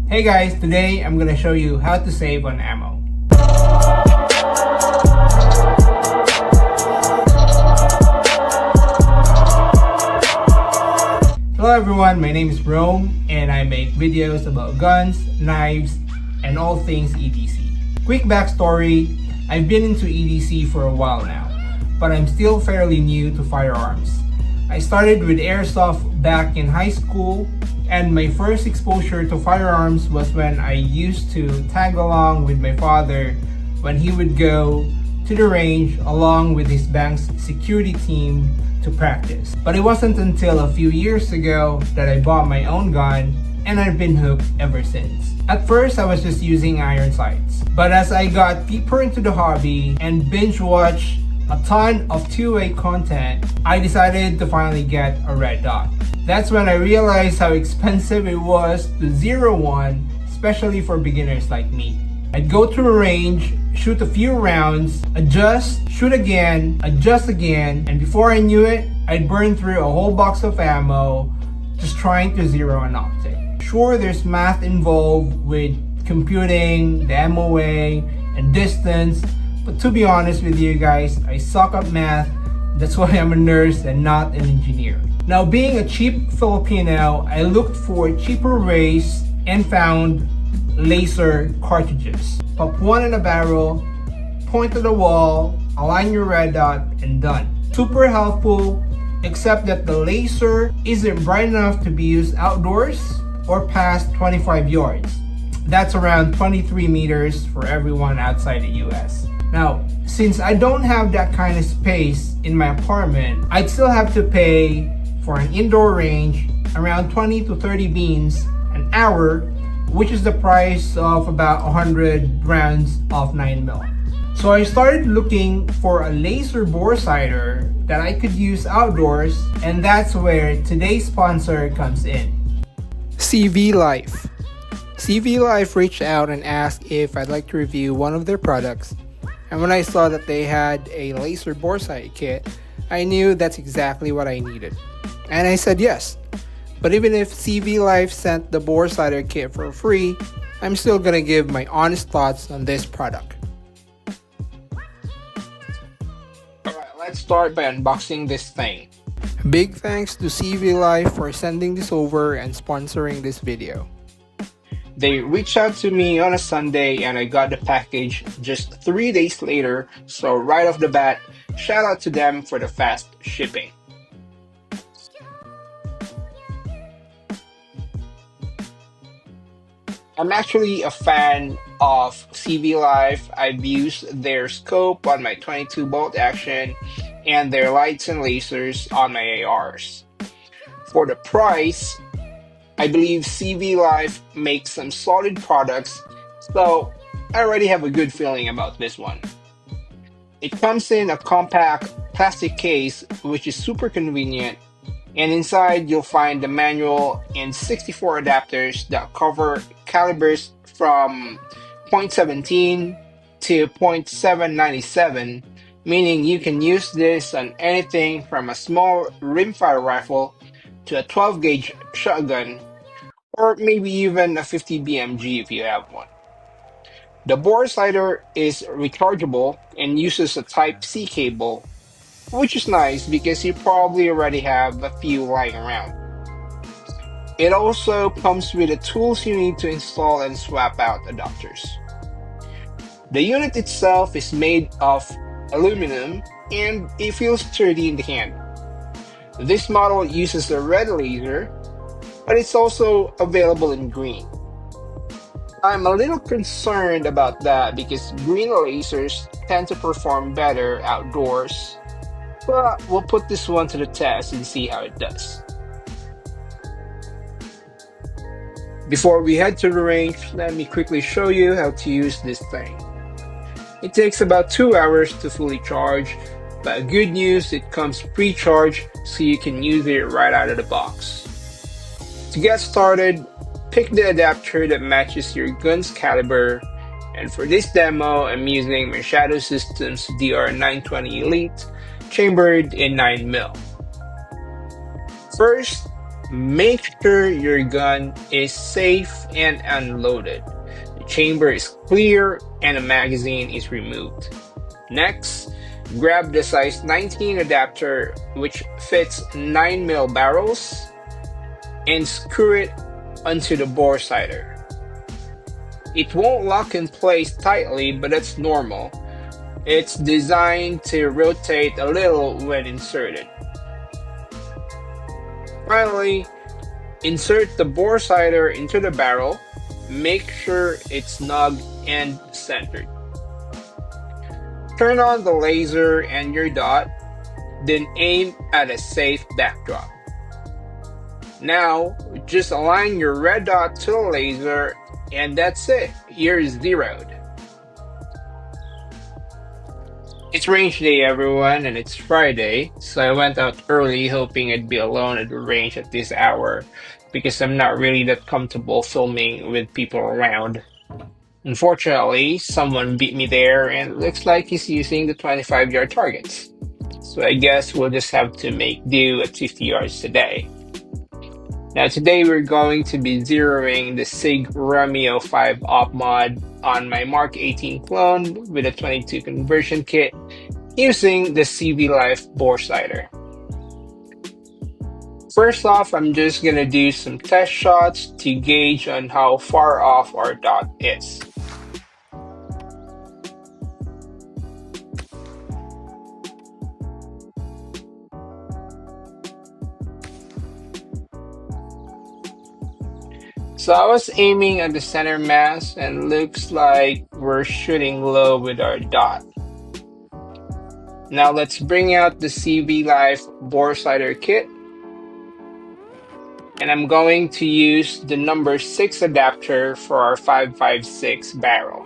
Hey guys, today I'm gonna show you how to save on ammo. Hello everyone, my name is Rome and I make videos about guns, knives, and all things EDC. Quick backstory, I've been into EDC for a while now, but I'm still fairly new to firearms. I started with airsoft back in high school, and my first exposure to firearms was when I used to tag along with my father when he would go to the range along with his bank's security team to practice. But it wasn't until a few years ago that I bought my own gun, and I've been hooked ever since. At first, I was just using iron sights, but as I got deeper into the hobby and binge watched a ton of two-way content, I decided to finally get a red dot. That's when I realized how expensive it was to zero one, especially for beginners like me. I'd go to a range, shoot a few rounds, adjust, shoot again, adjust again, and before I knew it, I'd burn through a whole box of ammo just trying to zero an optic. Sure, there's math involved with computing the MOA and distance, but to be honest with you guys, I suck at math. That's why I'm a nurse and not an engineer. Now, being a cheap Filipino, I looked for cheaper ways and found laser cartridges. Pop one in a barrel, point to the wall, align your red dot, and done. Super helpful, except that the laser isn't bright enough to be used outdoors or past 25 yards. That's around 23 meters for everyone outside the US. Now, since I don't have that kind of space in my apartment, I'd still have to pay for an indoor range around 20 to 30 beans an hour, which is the price of about 100 rounds of 9mm. So I started looking for a laser Boresighter that I could use outdoors, and that's where today's sponsor comes in. CVLife. CVLife reached out and asked if I'd like to review one of their products. And when I saw that they had a laser Boresight kit, I knew that's exactly what I needed. And I said yes. But even if CVLife sent the Boresighter kit for free, I'm still gonna give my honest thoughts on this product. Alright, let's start by unboxing this thing. Big thanks to CVLife for sending this over and sponsoring this video. They reached out to me on a Sunday and I got the package just 3 days later, so right off the bat, shout out to them for the fast shipping. I'm actually a fan of CVLife. I've used their scope on my 22 bolt action and their lights and lasers on my ARs. For the price, I believe CVLife makes some solid products, so I already have a good feeling about this one. It comes in a compact plastic case, which is super convenient, and inside you'll find the manual and 64 adapters that cover calibers from .17 to .797, meaning you can use this on anything from a small rimfire rifle to a 12-gauge shotgun, or maybe even a 50 BMG if you have one. The Boresighter is rechargeable and uses a Type-C cable, which is nice because you probably already have a few lying around. It also comes with the tools you need to install and swap out adapters. The unit itself is made of aluminum and it feels sturdy in the hand. This model uses a red laser, but it's also available in green. I'm a little concerned about that because green lasers tend to perform better outdoors, but we'll put this one to the test and see how it does. Before we head to the range, let me quickly show you how to use this thing. It takes about 2 hours to fully charge, but good news, it comes pre-charged so you can use it right out of the box. To get started, pick the adapter that matches your gun's caliber, and for this demo, I'm using my Shadow Systems DR920 Elite chambered in 9mm. First, Make sure your gun is safe and unloaded. The chamber is clear and the magazine is removed. Next, grab the size 19 adapter which fits 9mm barrels and screw it onto the Boresighter. It won't lock in place tightly, but that's normal. It's designed to rotate a little when inserted. Finally, insert the Boresighter into the barrel. Make sure it's snug and centered. Turn on the laser and your dot, then aim at a safe backdrop. Now, just align your red dot to the laser and that's it. You're zeroed. It's range day, everyone, and it's Friday, so I went out early hoping I'd be alone at the range at this hour because I'm not really that comfortable filming with people around. Unfortunately, someone beat me there and it looks like he's using the 25-yard targets. So I guess we'll just have to make do at 50 yards today. Now today we're going to be zeroing the SIG Romeo 5 op mod on my Mark 18 clone with a 22 conversion kit using the CVLife Boresighter. First off, I'm just gonna do some test shots to gauge on how far off our dot is. So I was aiming at the center mass and looks like we're shooting low with our dot. Now let's bring out the CVLife Boresighter kit. And I'm going to use the number 6 adapter for our 5.56 barrel.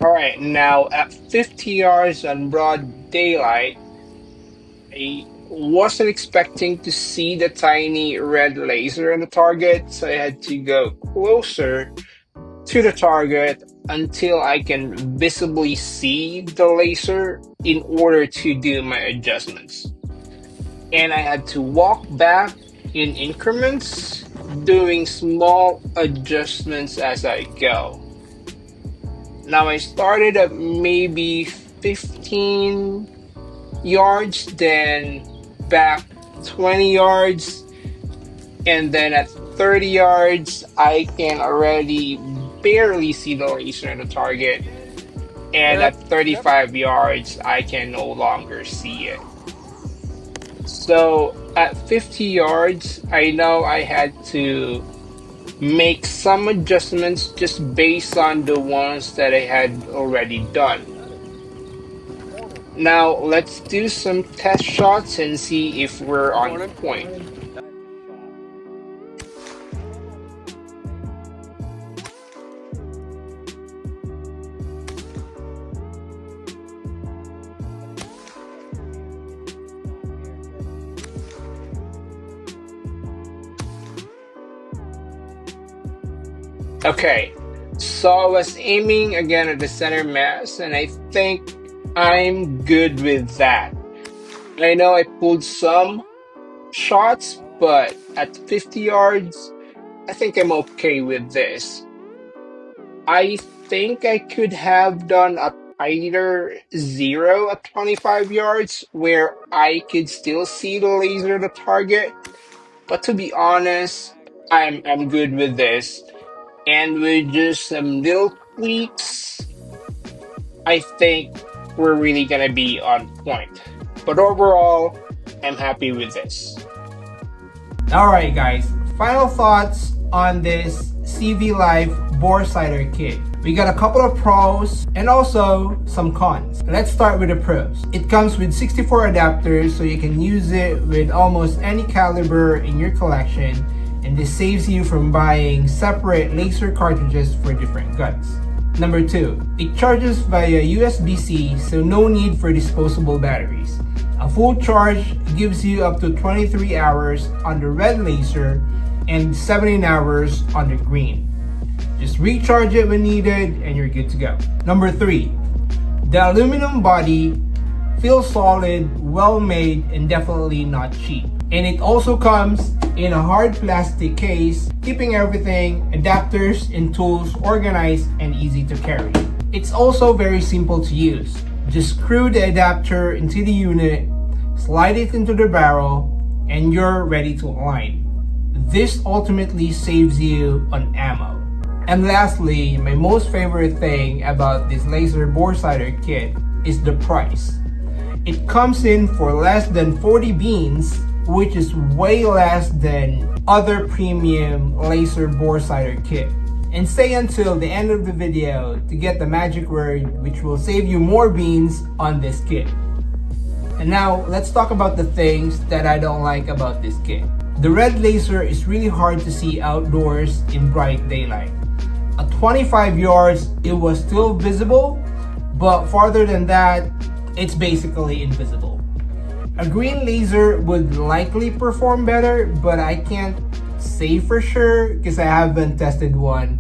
Alright, now at 50 yards on broad daylight, I wasn't expecting to see the tiny red laser on the target, so I had to go closer to the target until I can visibly see the laser in order to do my adjustments. And I had to walk back in increments, doing small adjustments as I go. Now I started at maybe 15 yards, then back 20 yards, and then at 30 yards I can already barely see the laser on the target, and at 35 yards I can no longer see it. So at 50 yards I know I had to make some adjustments just based on the ones that I had already done. Now let's do some test shots and see if we're on point. Okay, so I was aiming again at the center mass and I think I'm good with that. I know I pulled some shots, but at 50 yards, I think I'm okay with this. I think I could have done a tighter zero at 25 yards where I could still see the laser the target, but to be honest, I'm good with this. And with just some little tweaks, I think we're really gonna be on point. But overall, I'm happy with this. Alright guys, final thoughts on this CVLife Boresighter kit. We got a couple of pros and also some cons. Let's start with the pros. It comes with 64 adapters, so you can use it with almost any caliber in your collection, and this saves you from buying separate laser cartridges for different guns. Number 2, it charges via USB-C, so no need for disposable batteries. A full charge gives you up to 23 hours on the red laser and 17 hours on the green. Just recharge it when needed and you're good to go. Number 3, the aluminum body feels solid, well made, and definitely not cheap. And it also comes in a hard plastic case, keeping everything, adapters and tools organized and easy to carry. It's also very simple to use. Just screw the adapter into the unit, slide it into the barrel, and you're ready to align. This ultimately saves you on ammo. And lastly, my most favorite thing about this laser Boresighter kit is the price. It comes in for less than 40 beans, which is way less than other premium laser Boresighter kit. And stay until the end of the video to get the magic word which will save you more beans on this kit. And now let's talk about the things that I don't like about this kit. The red laser is really hard to see outdoors in bright daylight. At 25 yards, it was still visible, but farther than that, it's basically invisible. A green laser would likely perform better, but I can't say for sure because I haven't tested one.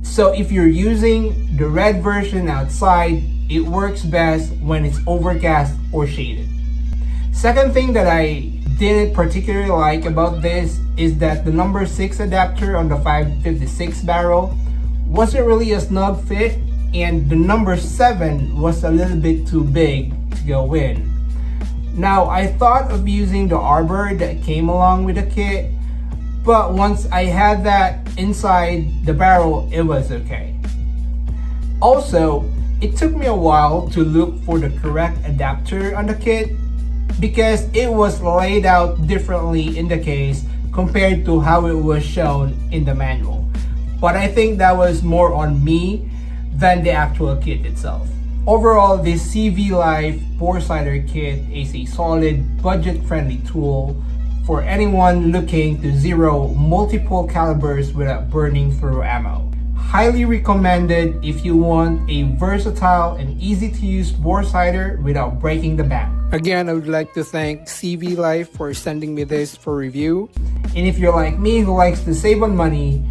So if you're using the red version outside, it works best when it's overcast or shaded. Second thing that I didn't particularly like about this is that the number 6 adapter on the 556 barrel wasn't really a snug fit, and the number 7 was a little bit too big to go in. Now, I thought of using the arbor that came along with the kit, but once I had that inside the barrel, it was okay. Also, it took me a while to look for the correct adapter on the kit because it was laid out differently in the case compared to how it was shown in the manual. But I think that was more on me than the actual kit itself. Overall, this CVLife Boresighter kit is a solid, budget-friendly tool for anyone looking to zero multiple calibers without burning through ammo. Highly recommended if you want a versatile and easy-to-use Boresighter without breaking the bank. Again, I would like to thank CVLife for sending me this for review. And if you're like me who likes to save on money,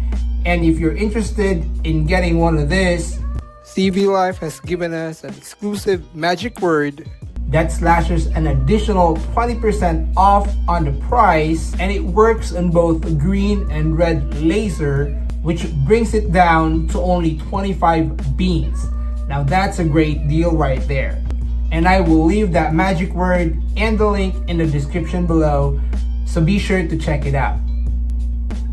and if you're interested in getting one of this, CVLife has given us an exclusive magic word that slashes an additional 20% off on the price, and it works on both green and red laser, which brings it down to only 25 beans. Now that's a great deal right there. And I will leave that magic word and the link in the description below, so be sure to check it out.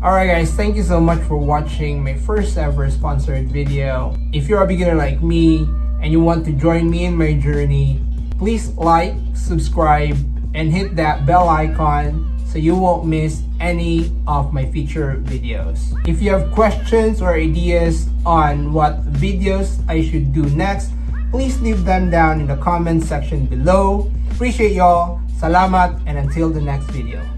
Alright guys, thank you so much for watching my first ever sponsored video. If you're a beginner like me and you want to join me in my journey, please like, subscribe, and hit that bell icon so you won't miss any of my future videos. If you have questions or ideas on what videos I should do next, please leave them down in the comment section below. Appreciate y'all. Salamat, and until the next video.